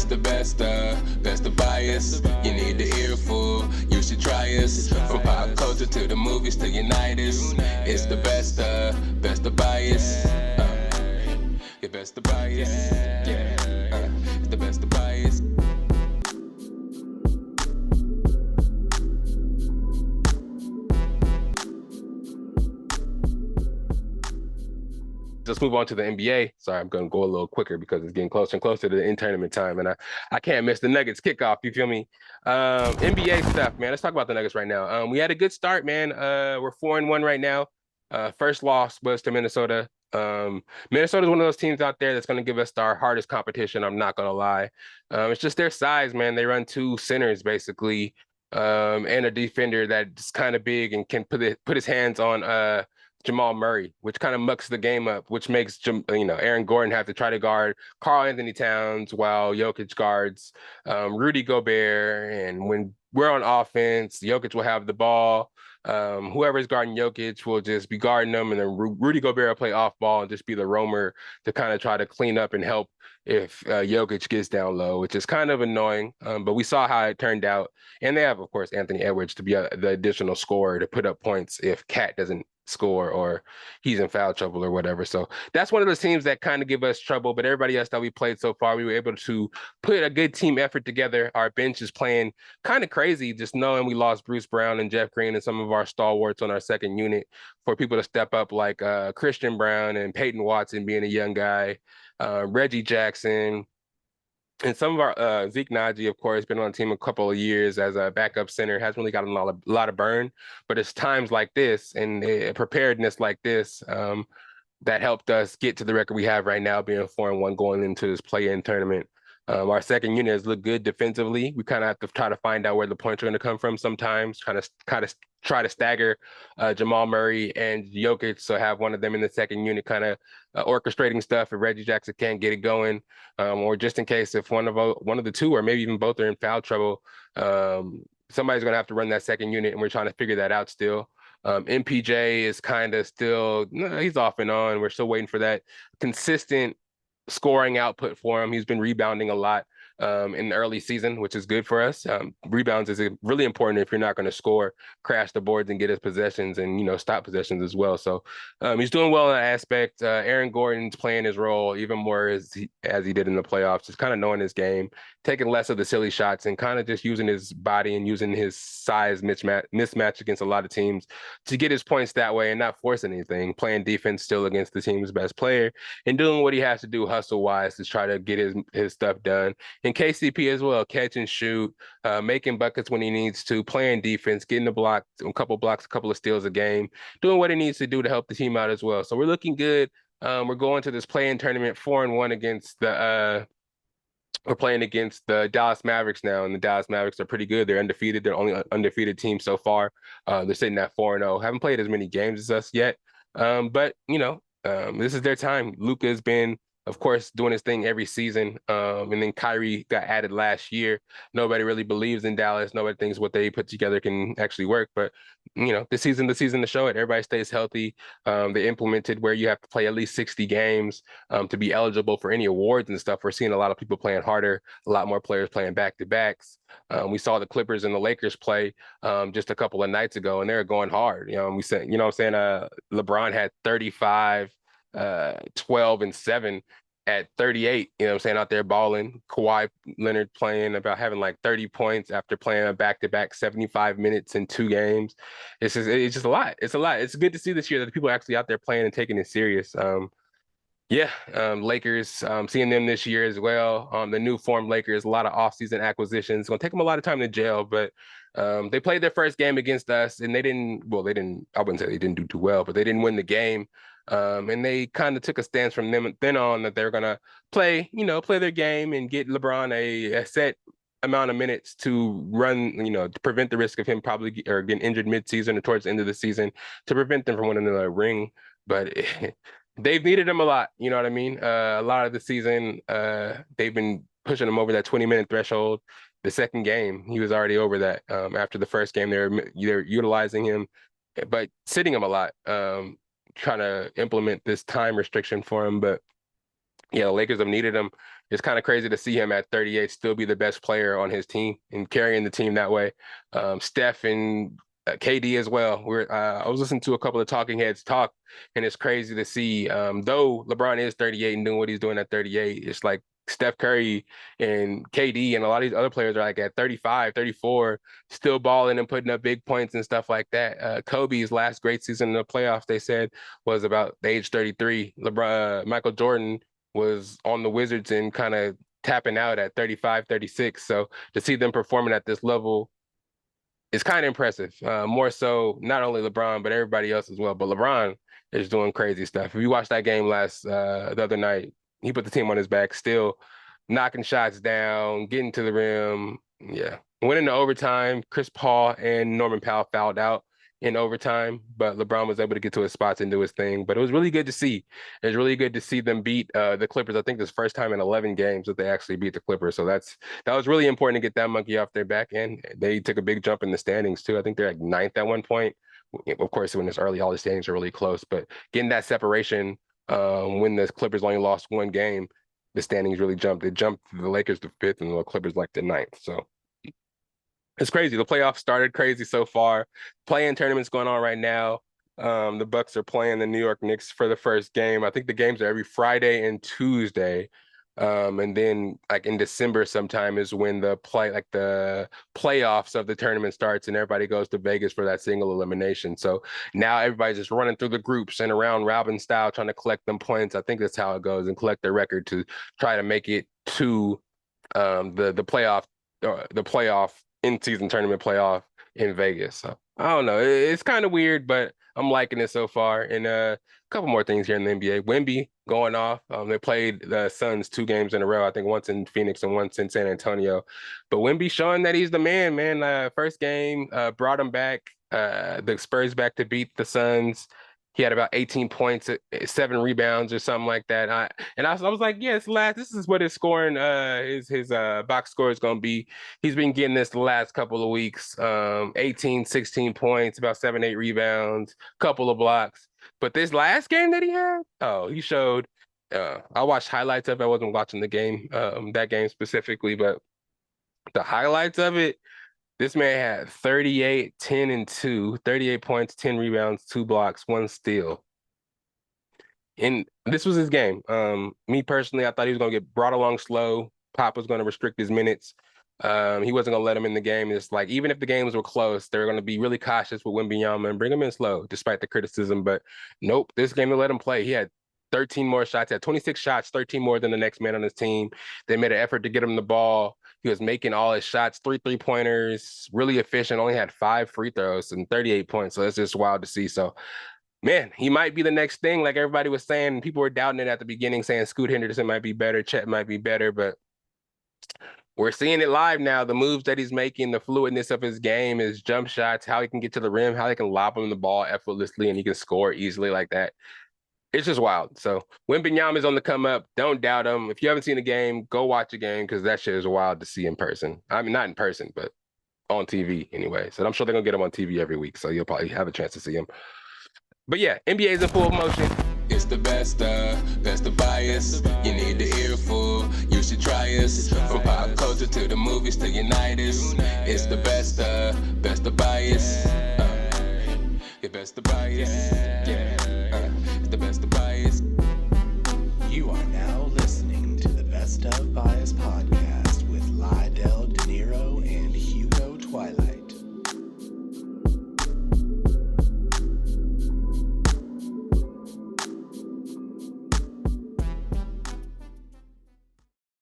It's the best of bias. You need the earful, you should try us. From pop culture to the movies to Unitas. It's the best of bias. Your best of bias. Yeah, it's the best of bias. Let's move on to the NBA. Sorry, I'm going to go a little quicker because it's getting closer and closer to the in-tournament time, and I can't miss the Nuggets kickoff. You feel me? NBA stuff, man. Let's talk about the Nuggets right now. We had a good start, man. We're 4-1 right now. First loss was to Minnesota. Minnesota's one of those teams out there that's going to give us our hardest competition. I'm not going to lie. It's just their size, man. They run two centers basically, and a defender that's kind of big and can put his hands on Jamal Murray, which kind of mucks the game up, which makes Aaron Gordon have to try to guard Karl Anthony Towns while Jokic guards Rudy Gobert. And when we're on offense, Jokic will have the ball. Whoever's guarding Jokic will just be guarding them, and then Rudy Gobert will play off ball and just be the roamer to kind of try to clean up and help if Jokic gets down low, which is kind of annoying. But we saw how it turned out. And they have, of course, Anthony Edwards to be the additional scorer to put up points if Cat doesn't score or he's in foul trouble or whatever. So that's one of those teams that kind of give us trouble. But everybody else that we played so far, we were able to put a good team effort together. Our bench is playing kind of crazy, just knowing we lost Bruce Brown and Jeff Green and some of our stalwarts on our second unit for people to step up like Christian Brown and Peyton Watson being a young guy, Reggie Jackson. And some of our Zeke Naji, of course, been on the team a couple of years as a backup center, hasn't really gotten a lot of burn. But it's times like this and preparedness like this that helped us get to the record we have right now, being 4-1 going into this play-in tournament. Our second unit has looked good defensively. We kind of have to try to find out where the points are going to come from sometimes, kind of try to stagger Jamal Murray and Jokic, so have one of them in the second unit kind of orchestrating stuff if Reggie Jackson can't get it going, or just in case if one of the two or maybe even both are in foul trouble, somebody's going to have to run that second unit, and we're trying to figure that out still. MPJ is kind of still, he's off and on. We're still waiting for that consistent scoring output for him. He's been rebounding a lot in the early season, which is good for us. Rebounds is really important if you're not going to score, crash the boards and get his possessions and, stop possessions as well. So he's doing well in that aspect. Aaron Gordon's playing his role even more as he did in the playoffs, just kind of knowing his game, taking less of the silly shots and kind of just using his body and using his size mismatch against a lot of teams to get his points that way and not forcing anything, playing defense still against the team's best player and doing what he has to do hustle-wise to try to get his stuff done. And KCP as well, catch and shoot, making buckets when he needs to, playing defense, getting the block, a couple blocks, a couple of steals a game, doing what he needs to do to help the team out as well. So we're looking good. We're going to this play-in tournament 4-1 against we're playing against the Dallas Mavericks now, and the Dallas Mavericks are pretty good. They're undefeated. They're only undefeated team so far. They're sitting at 4-0. Haven't played as many games as us yet, but this is their time. Luka's been, of course, doing his thing every season. And then Kyrie got added last year. Nobody really believes in Dallas. Nobody thinks what they put together can actually work. But, the season to show it. Everybody stays healthy. They implemented where you have to play at least 60 games to be eligible for any awards and stuff. We're seeing a lot of people playing harder, a lot more players playing back-to-backs. We saw the Clippers and the Lakers play just a couple of nights ago, and they were going hard. We said, LeBron had 35, 12 and 7 at 38, out there balling. Kawhi Leonard playing about having like 30 points after playing a back-to-back 75 minutes in 2 games. It's just a lot. It's a lot. It's good to see this year that the people are actually out there playing and taking it serious. Lakers, seeing them this year as well. The new formed Lakers, a lot of offseason acquisitions. It's going to take them a lot of time to gel, but they played their first game against us, and I wouldn't say they didn't do too well, but they didn't win the game. And they kind of took a stance from them then on that they're going to play their game and get LeBron a set amount of minutes to run, to prevent the risk of him probably getting injured midseason or towards the end of the season, to prevent them from winning another ring. But they've needed him a lot. You know what I mean? A lot of the season, they've been pushing him over that 20-minute threshold. The second game, he was already over that. After the first game, they're utilizing him, but sitting him a lot, trying to implement this time restriction for him. But yeah, the Lakers have needed him. it's kind of crazy to see him at 38 still be the best player on his team and carrying the team that way. Steph and KD as well. I was listening to a couple of talking heads talk, and it's crazy to see. Though LeBron is 38 and doing what he's doing at 38, it's like Steph Curry and KD and a lot of these other players are like at 35, 34, still balling and putting up big points and stuff like that. Kobe's last great season in the playoffs, they said, was about the age 33. Michael Jordan was on the Wizards and kind of tapping out at 35, 36. So to see them performing at this level is kind of impressive. More so, not only LeBron, but everybody else as well. But LeBron is doing crazy stuff. If you watched that game the other night, he put the team on his back, still knocking shots down, getting to the rim. Yeah. Winning the overtime, Chris Paul and Norman Powell fouled out in overtime, but LeBron was able to get to his spots and do his thing. But it was really good to see. It was really good to see them beat the Clippers. I think this first time in 11 games that they actually beat the Clippers. So that was really important to get that monkey off their back. And they took a big jump in the standings too. I think they're like ninth at one point. Of course, when it's early, all the standings are really close, but getting that separation when the Clippers only lost one game, the standings really jumped. They jumped the Lakers to fifth and the Clippers like to ninth. So it's crazy. The playoffs started crazy so far. Play-in tournaments going on right now. The Bucks are playing the New York Knicks for the first game. I think the games are every Friday and Tuesday. And then like in December sometime is when the playoffs of the tournament starts and everybody goes to Vegas for that single elimination. So now everybody's just running through the groups and around Robin style trying to collect them points. I think that's how it goes, and collect their record to try to make it to the playoff in-season tournament playoff in Vegas. So I don't know. It's kind of weird, but I'm liking it so far. And a couple more things here in the NBA. Wemby going off. They played the Suns 2 games in a row. I think once in Phoenix and once in San Antonio. But Wemby showing that he's the man. First game brought him back, the Spurs back to beat the Suns. He had about 18 points, 7 rebounds or something like that. I was like, yes, this is what his scoring, his box score is going to be. He's been getting this the last couple of weeks, 18, 16 points, about 7, 8 rebounds, couple of blocks. But this last game that he had, he showed. I watched highlights of it. I wasn't watching the game, that game specifically, but the highlights of it, this man had 38, 10, and 2, 38 points, 10 rebounds, 2 blocks, 1 steal. And this was his game. Me personally, I thought he was going to get brought along slow. Pop was going to restrict his minutes. He wasn't going to let him in the game. It's like, even if the games were close, they're going to be really cautious with Wembanyama and bring him in slow, despite the criticism. But nope, this game they let him play. He had 13 more shots, had 26 shots, 13 more than the next man on his team. They made an effort to get him the ball. He was making all his shots, 3 3-pointers, really efficient, only had 5 free throws and 38 points. So it's just wild to see. So, man, he might be the next thing. Like everybody was saying, people were doubting it at the beginning, saying Scoot Henderson might be better, Chet might be better, but we're seeing it live now. The moves that he's making, the fluidness of his game, his jump shots, how he can get to the rim, how he can lob him the ball effortlessly and he can score easily like that. It's just wild. So Wembanyama's on the come up. Don't doubt him. If you haven't seen a game, go watch a game because that shit is wild to see in person. I mean, not in person, but on TV anyway. So I'm sure they're going to get him on TV every week. So you'll probably have a chance to see him. But yeah, NBA is in full motion. It's the best of bias. You need the earful. You should try us. From pop culture to the movies to Unitas. It's the best of bias. The best of bias. Yeah. It's the best of bias. You are now listening to the Best of Bias